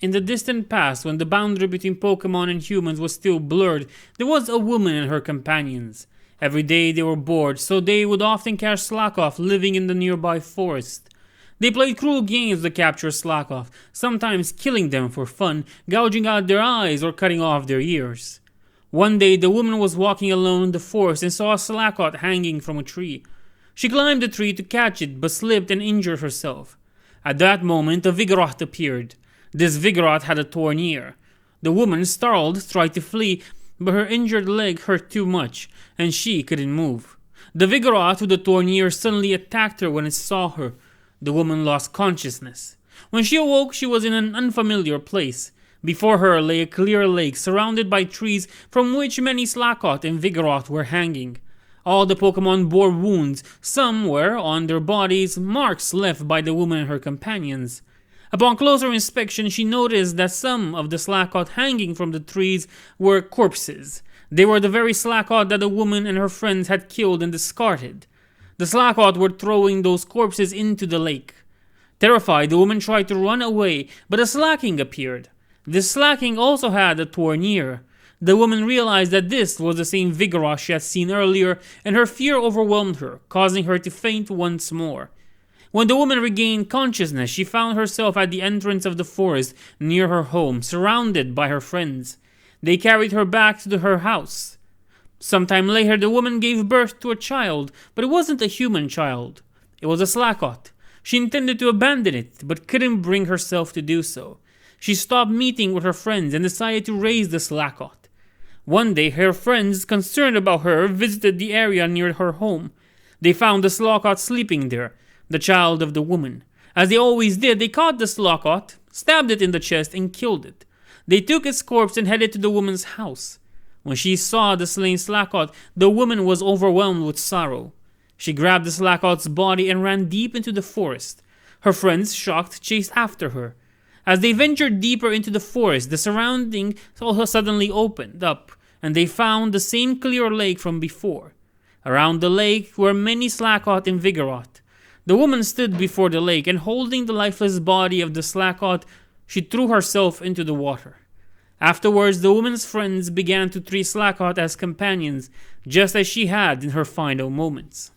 In the distant past, when the boundary between Pokemon and humans was still blurred, there was a woman and her companions. Every day they were bored, so they would often catch Slackoth living in the nearby forest. They played cruel games to capture Slackoth, sometimes killing them for fun, gouging out their eyes or cutting off their ears. One day the woman was walking alone in the forest and saw a Slackoth hanging from a tree. She climbed the tree to catch it but slipped and injured herself. At that moment a Vigoroth appeared. This Vigoroth had a torn ear. The woman, startled, tried to flee, but her injured leg hurt too much, and she couldn't move. The Vigoroth with the torn ear suddenly attacked her when it saw her. The woman lost consciousness. When she awoke, she was in an unfamiliar place. Before her lay a clear lake surrounded by trees from which many Slackoth and Vigoroth were hanging. All the Pokemon bore wounds, some were on their bodies, marks left by the woman and her companions. Upon closer inspection, she noticed that some of the Slackoth hanging from the trees were corpses. They were the very Slackoth that the woman and her friends had killed and discarded. The Slackoth were throwing those corpses into the lake. Terrified, the woman tried to run away, but a Slacking appeared. This Slacking also had a torn ear. The woman realized that this was the same Vigoroth she had seen earlier, and her fear overwhelmed her, causing her to faint once more. When the woman regained consciousness, she found herself at the entrance of the forest near her home, surrounded by her friends. They carried her back to her house. Sometime later, the woman gave birth to a child, but it wasn't a human child. It was a Slackoth. She intended to abandon it, but couldn't bring herself to do so. She stopped meeting with her friends and decided to raise the Slackoth. One day, her friends, concerned about her, visited the area near her home. They found the Slackoth sleeping there, the child of the woman. As they always did, they caught the Slackoth, stabbed it in the chest, and killed it. They took its corpse and headed to the woman's house. When she saw the slain Slackoth, the woman was overwhelmed with sorrow. She grabbed the Slackoth's body and ran deep into the forest. Her friends, shocked, chased after her. As they ventured deeper into the forest, the surrounding also suddenly opened up, and they found the same clear lake from before. Around the lake were many Slackoth and Vigoroth. The woman stood before the lake, and holding the lifeless body of the Slackoth, she threw herself into the water. Afterwards, the woman's friends began to treat Slackoth as companions, just as she had in her final moments.